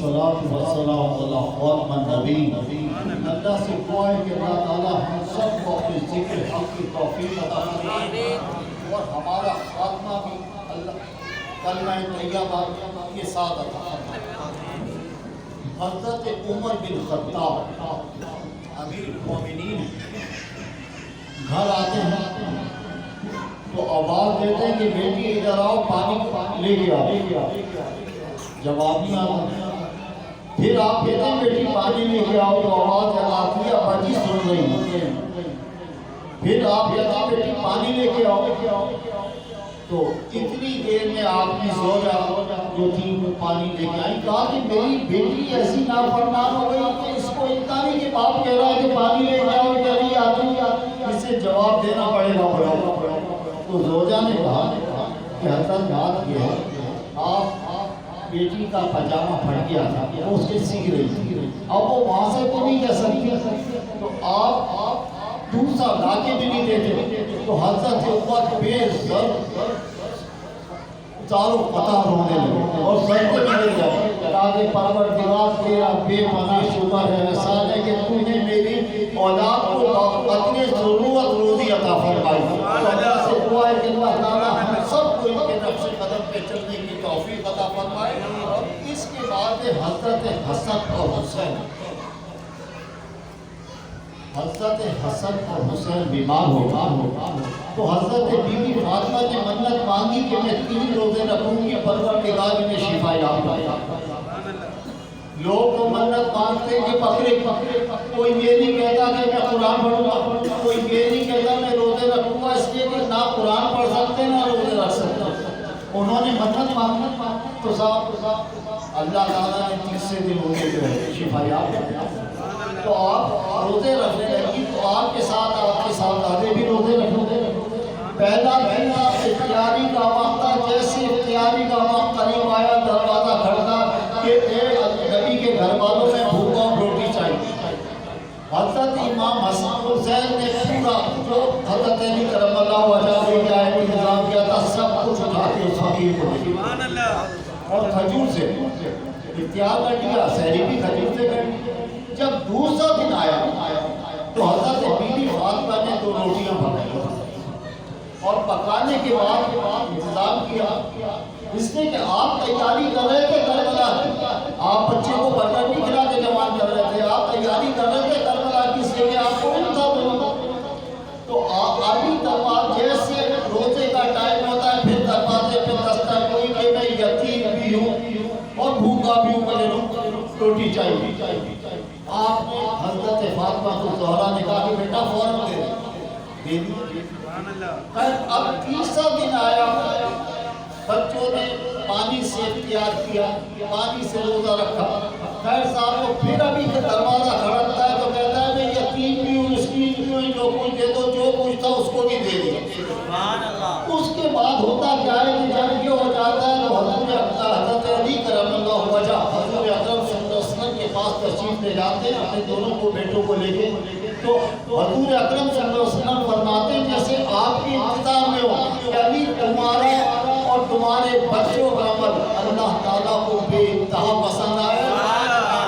والصلاة والسلام علی خاتم النبیین۔ اللہ سے دعا ہے کہ اللہ تعالیٰ ہم سب کو اپنے ذکر حق کی توفیق عطا فرمائے اور ہمارا خاتمہ بھی اللہ کلمہ طیبہ کے ساتھ عطا فرمائے۔ حضرت عمر بن خطاب امیر المومنین گھر آتے ہیں تو آواز دیتے ہیں کہ بیٹی ادھر آؤ، پانی لے کے آؤ۔ جواب نہیں آتا۔ پھر آپ کہتے ہیں بیٹی پانی لے کے آؤ تو آواز آتی ہے ابا سن رہی ہے۔ پھر آپ کہتے ہیں بیٹی پانی لے کے آؤ تو اتنی دیر میں آپ کی زوجہ جو تھی وہ پانی لے کے آئی۔ کہا کہ میری بیٹی ایسی نافرمان ہو گئی کہ اس کو اتنا نہیں کہ باپ کہہ رہا ہے کہ پانی لے کے آؤ، کہہ رہی آتی، اس سے جواب دینا پڑے گا۔ تو زوجہ نے کہا کہ حضرت بات یہ ہے آپ بیٹی کا پاجامہ پھٹ گیا تھا، وہ اس کے سیکھ رہی تھی، اب وہ وہاں سے تو نہیں کہہ سکتی، تو آپ دوسرا لا کے بھی نہیں دیتے۔ تو حضرت عمر بے زر چاروں قطار ہونے لگے اور سر کو ملے جائے کہ پروردگار تیرا بے پناہ شکر ہے، احسان ہے کہ تو نے میری اولاد کو اپنی ضرورت روزی عطا فرمائی۔ تو اللہ سے دعا ہے کہ اللہ تعالیٰ ہم سب کو ان کے نقش قدم پہ چلنے کی توفیق عطا فرمائے۔ اور اس کے بعد حضرت حسن اور حسین بیمار ہو تو حضرت بی بی فاطمہ نے منت مانگی کہ میں 3 روزے رکھوں گی، پروردگار میں شفا یاب کرے۔ لوگ تو منت مانگتے کہ پکڑے، کوئی یہ نہیں کہتا کہ میں قرآن پڑھوں گا، کوئی یہ نہیں کہتا میں روزے رکھوں گا، اس لیے کہ نہ قرآن پڑھ سکتے نہ روزے رکھ سکتے۔ انہوں نے منت مانگی تو صاحب اللہ تعالیٰ نے 30 دن ہونے جو ہے شفا یاب کرے۔ تو آپ روزے رکھنے لگی تو آپ کے ساتھ آدھے بھی روزے رکھتے۔ پہلا مہینہ اختیاری کا وقت تھا، جیسے اختیاری کا وقت قریب آیا دروازہ کھڑکا کہ نبی کے گھر والوں میں بھوکا روٹی چاہیے۔ حضرت امام حسن حسین نے پورا جو حضرت علی کرم اللہ وجہہ کا انتظام کیا تھا سب کچھ اٹھا کے اس فقیر کو دیا اور کھجور سے اختیار کر دیا، سحری بھی کھجور سے کر دی۔ جب دوسرا دن آیا تو حضرت بی بی فاطمہ نے 2 روٹیاں پکائی اور پکانے کے بعد انتظام کیا اس نے کہ آپ تیاری کر رہے تھے کربلا کی، آپ بچے کو برگر نہیں کھلا کے جوان کر رہے تھے، آپ تیاری کر رہے تھے کربلا کی، اس لیے آپ کو ان تھا تو ابھی تک جیسے روزے کا ٹائم ہوتا ہے پھر دروازے پہ دستک کوئی کہ میں یتیم بھی ہوں اور بھوکا بھی ہوں، مجھے روٹی چاہیے۔ آپ نے حضرت فاطمہ کو زہرا نے کہا کہ بیٹا فوراً دے دی۔ اب تیسرا دن آیا، بچوں نے پانی سے اختیار کیا، پانی سے روزہ رکھا۔ خیر صاحب کو پھر ابھی دروازہ کھڑکتا ہے تو کہتا ہے میں یتیم بھی ہوں، مسکین بھی ہوں، جو کچھ دے دو، جو کچھ تھا اس کو بھی دے دیا۔ اس کے بعد ہوتا کیا ہے کہ جب یہ ہو جاتا ہے تو حضرت علی کرم اللہ وجہ حضور اکرم صلی اللہ علیہ وسلم کے پاس تشریف لے جاتے ہیں اپنے دونوں کو بیٹوں کو لے کے، تو حضور اکرم صلی اللہ علیہ وسلم فرماتے ہیں جیسے آپ کی انتظار میں ہو کہ علی تمہارا اور تمہارے بچوں کا عمل اللہ تعالیٰ کو بے انتہا پسند آیا،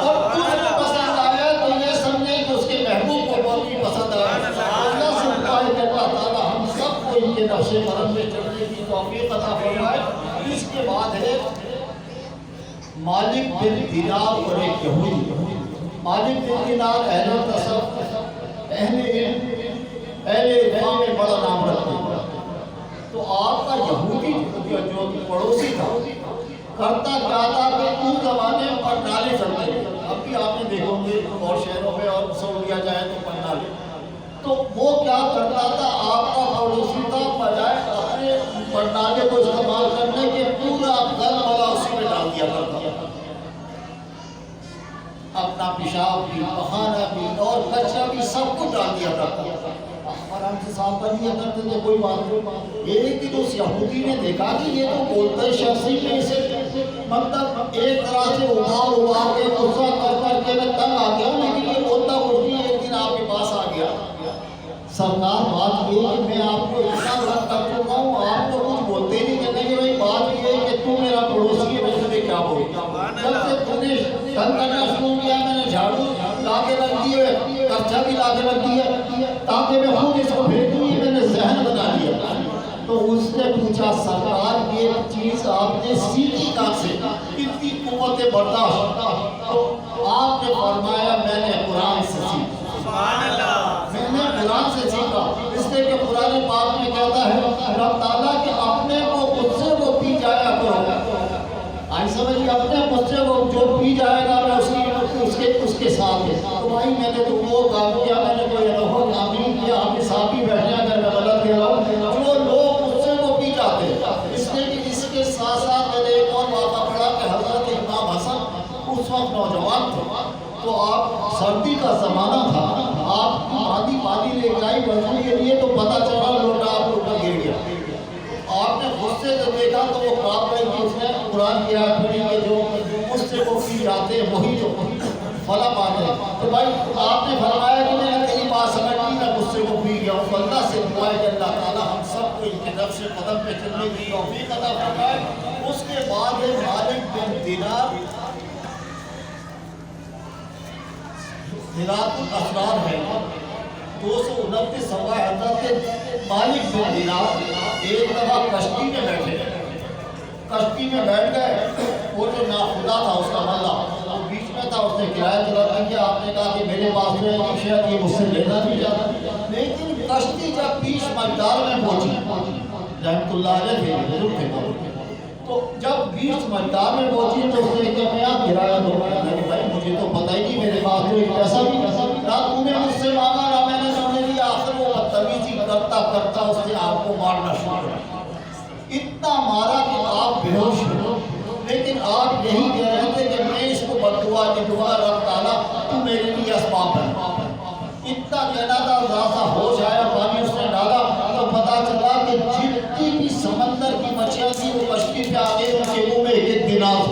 اور تجھ کو پسند آیا تو یہ سمجھے کہ اس کے محبوب کو بہت بھی پسند آیا۔ اللہ سے دعا ہے کہ اللہ تعالیٰ ہم سب کو ان کے نقش قدم میں چلنے کی توفیق عطا فرمائے۔ اس کے بعد ہے مالک بن دینار اور ایک یہودی۔ مالک بن دینار اہل تصوف، اہل علم میں بڑا نام رکھتے ہیں۔ تو آپ کا یہودی جو پڑوسی تھا کرتا کیا تھا کہ اس زمانے میں پنڈالے چلتے تھے، اب بھی آپ نے دیکھو گے اور شہروں میں اور سعودیہ جائے تو پنڈالے، تو وہ کیا کرتا تھا آپ کا پڑوسی تھا بجائے اپنے پنڈالے کو استعمال کرنے کے پورا گھر والا اسی میں ڈال دیا کرتا تھا، اپنا پیشاب بھی بہانہ بھی اور کچرا بھی سب کچھ ڈال دیا کرتا تھا، آرام سے صاف کر دیا کرتے تھے، کوئی بات نہیں۔ ایک دن اس یہودی نے دیکھا کہ یہ تو بولتے شخصی میں اسے مطلب ایک طرح سے ابھار کے غصہ کر کے میں تنگ آ گیا ہوں، لیکن یہ بولتا بولتی ایک دن آپ کے پاس آ گیا، سرکار بات یہ کہ میں آپ کو اتنا غلط کر چکا ہوں، آپ تو کچھ بولتے نہیں، کہتے کہ بھائی بات یہ ہے کہ تو میرا پڑوسی ہے، میں تجھے کیا بولتا ہوں، جب سے تو نے چیز آپ نے سیکھی کہاں سے، اتنی قوت برداشت؟ تو آپ نے فرمایا میں نے قرآن سے سیکھا، میں نے قرآن سے سیکھا، اس لیے کہ قرآن پاک میں کہتا ہے رب تعالیٰ کہ اپنے کو خود سے وہ پی جایا کرو، آئی سمجھ اپنے مجھ سے وہ جو پی جائے گا میں اس کے ساتھ ہے۔ تو بھائی میں نے تو وہ کام کیا، میں نے کوئی انوکھا کام نہیں کیا، آپ کے ساتھ ہی بیٹھے اگر میں غلط کہہ رہا ہوں، جو لوگ مجھ سے وہ پی جاتے ہیں۔ اس لیے کہ اس کے ساتھ ساتھ میں نے ایک اور واقعہ پڑھا کہ حضرت امام حسن اس وقت نوجوان تھے، تو آپ سردی کا زمانہ تھا، آپ کی مادی پانی لے کے آئی وضو کے لیے، تو پتہ چلا لوٹا آپ کے اوپر گر گیا، آپ نے غصے سے دیکھا تو وہ کعب رہی تھی، اس نے قرآن کی آیت پڑھی کہ جو اس سے وہ پی جاتے ہیں وہی جو فلا پاتے ہیں۔ تو بھائی آپ نے فرمایا کہ میں نے تیری بات سمجھ لی، میں غصے کو پی گیا ہوں، اللہ سے دعا ہے کہ اللہ تعالیٰ ہم سب کو ان کے نقش قدم پہ چلنے کی توفیق عطا فرمائے۔ اس کے بعد ہے مالک بن دینار، ذرات الاسرار ہے 229 صفحہ، حضرت مالک بن دینار ایک دفعہ کشتی میں بیٹھے، کشتی میں بیٹھ گئے، وہ جو ناخدا تھا اس کا ملا وہ بیچ میں تھا، اس نے کرایہ طلب کیا، آپ نے کہا کہ میرے پاس جو ہے شاید یہ مجھ سے لینا نہیں چاہتا، لیکن کشتی جب بیچ مجدار میں پہنچی، رحمت اللہ علیہ تھے بزرگ تھے، تو جب بیچ مجدار میں پہنچی تو اس نے کہا میں آپ کرایہ دو، میں نے مجھے تو پتہ ہی نہیں، میرے پاس تو ایک پیسہ بھی نہ تو نے مجھ سے مانگا نہ میں نے سمجھ لیا، آخر وہ بدتمیزی کرتا کرتا اس نے آپ کو مارنا شروع کیا، اتنا مارا کہ آپ بے ہوش ہو، لیکن آپ یہی کہہ رہے تھے کہ میں اس کو بددعا نہیں دوں گا، رب تعالیٰ تو میرے لیے اسباب ہے، اتنا کہنا تھا، ذرا سا ہوش آیا، پانی اس نے ڈالا تو پتا چلا کہ جتنی بھی سمندر کی مچھلیاں تھی وہ کشتی پہ آ گئی، ان کے منہ میں ایک دینار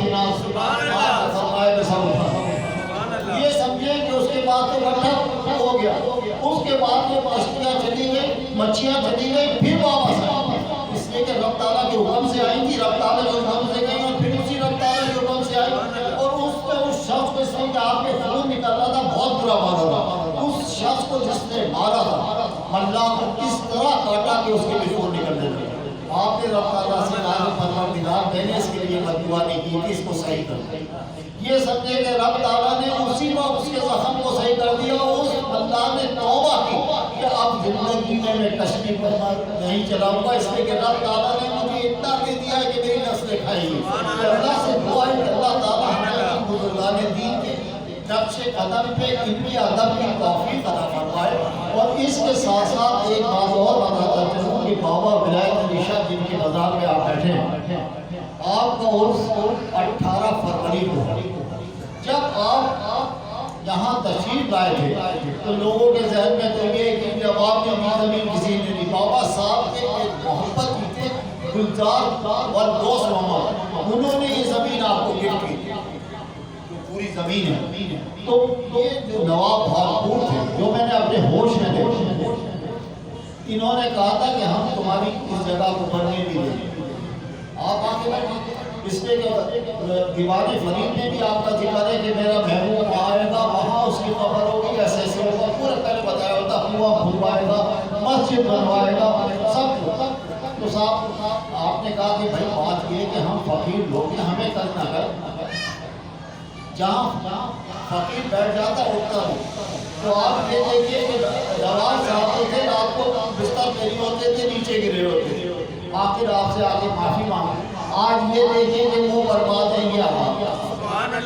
یہ سمجھے کہ اس کے بعد تو گٹھا ہو گیا، اس کے بعد وہ کشتیاں چلی گئی، مچھلیاں چلی گئی، پھر واپس آئی، اس لیے کہ رب تعالیٰ کے حکم سے آئی تھی، رب تعالیٰ کے حکم سے گئی اور پھر اسی رب تعالیٰ کے حکم سے آئی، اور اس پہ اس شخص کو اس میں کہ آپ کے خون نکل رہا تھا، بہت برا مارا تھا، اس شخص کو جس نے مارا تھا اللہ کو کس طرح کاٹا کہ اس کے بھی خون نکلنے لگے۔ آپ نے رب تعالیٰ سے کہا کہ پروردگار میں نے اس کے لیے بددعا نہیں کی تھی، اس کو صحیح کر، یہ سمجھے کہ رب تعالیٰ نے اسی وقت اس کے زخم کو صحیح کر دیا، اس اللہ نے توبہ کی کہ اب زندگی میں کشتی پر نہیں چلاؤں گا، اس لیے کہ رب تعالیٰ نے مجھے اتنا دے دیا ہے کہ میری نسلیں کھائیں گی۔ اللہ سے دعا ہے کہ اللہ تعالیٰ ہمیں بزرگان دین کے نقش قدم پہ ان کی ادب کی توفیق عطا فرمائے۔ اور اس کے ساتھ ساتھ ایک بات اور بتاتا چلوں کہ بابا ولایت علی شاہ جن کے مزار میں آپ بیٹھے ہیں، آپ کا عرس 18 فروری کو، جب آپ یہاں تشریف لائے تھے تو لوگوں کے ذہن میں تو یہ کہ جب آپ کی زمین کسی نے نہیں، بابا صاحب کے ایک محبت کی تھے گلزار اور دوست محمد، انہوں نے یہ زمین آپ کو گفٹ کی، پوری زمین ہے۔ تو یہ جو نواب بھاگپور تھے جو میں نے اپنے ہوش میں دیکھے، انہوں نے کہا تھا کہ ہم تمہاری اس جگہ کو بننے بھی دیں، آپ آگے بڑھیں، اس لیے کہ دیوان فرید میں بھی آپ کا ذکر ہے کہ میرا محبوب آئے گا وہاں اس کی قبر ہوگی، ایسے ایسے ہوگا، پورا پہلے بتایا ہوتا، کنواں کھلوائے گا، مسجد بنوائے گا، سب تو صاحب آپ نے کہا کہ بھائی بات یہ کہ ہم فقیر لوگ ہیں، ہمیں کرنا ہے جہاں فقیر بیٹھ جاتا اٹھتا نہیں، تو آپ یہ دیکھیے کہ جوان صاحب جو تھے رات کو بستر پہ نہیں ہوتے تھے، نیچے گرے ہوتے تھے، آخر آپ سے آگے معافی مانگے، آج یہ دیکھیں کہ وہ برباد ہے یہ آباد،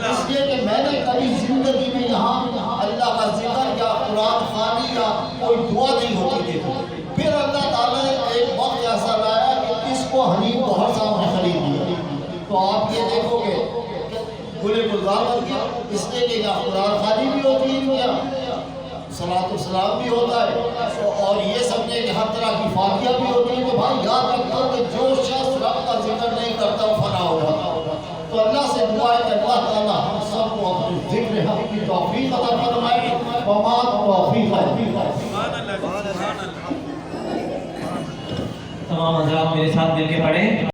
اس لیے کہ میں نے کبھی زندگی میں یہاں اللہ کا ذکر یا قرآن خوانی یا کوئی دعا نہیں ہوتی دیکھی، پھر اللہ تعالیٰ نے ایک وقت ایسا لایا کہ اس کو حنیف بہت صاحب نے خرید لیا، تو آپ یہ دیکھو گے گلے گلزار بن گیا، اس لیے کہ یہاں قرآن خوانی بھی ہوتی ہے، یا صلاۃ السلام بھی ہوتا ہے، اور یہ سمجھے کہ ہر طرح کی فاتحہ بھی ہوتی ہے، تو بھائی یاد رکھو کہ جو شخص رب کا ذکر نہیں کرتا وہ فنا ہو جاتا، تو اللہ سے دعا ہے کہ اللہ تعالیٰ ہم سب کو اپنے ذکر حق کی توفیق عطا فرمائے، وما توفیق ہے۔ تمام حضرات میرے ساتھ مل کے پڑھیں۔